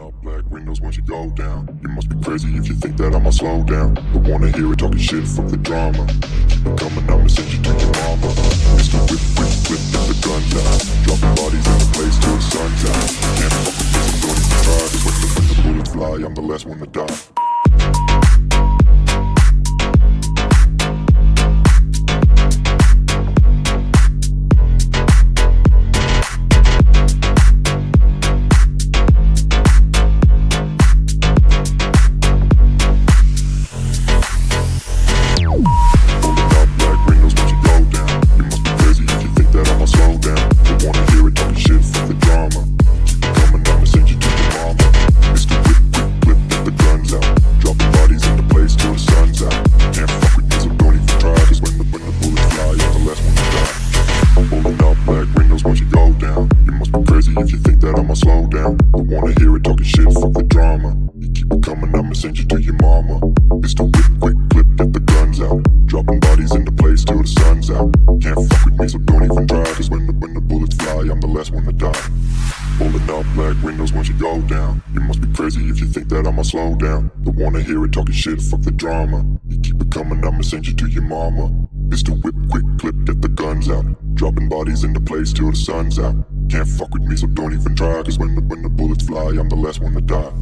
up black windows once you go down. You must be crazy if you think that I'ma slow down. Don't wanna hear it talking shit, fuck the drama. Keep it coming, I'ma send you to your mama. Mr. Whip, whip, whip, get the guns out. Dropping bodies in the place till the sun's out. Can't fuck with this, I'm going to try. Cause when the bullets fly, I'm the last one to die. If you think that I'ma slow down, don't wanna hear it talking shit, fuck the drama. You keep it coming, I'ma send you to your mama. It's the whip, quick clip, get the guns out. Dropping bodies into place till the sun's out. Can't fuck with me, so don't even try. Cause when the bullets fly, I'm the last one to die. Rolling up black windows once you go down. You must be crazy if you think that I'ma slow down. Don't wanna hear it talking shit, fuck the drama. You keep it coming, I'ma send you to your mama. It's the whip, quick clip, get the guns out. Dropping bodies into place till the sun's out. Can't fuck with me, so don't even try. Cause when the bullets fly, I'm the last one to die.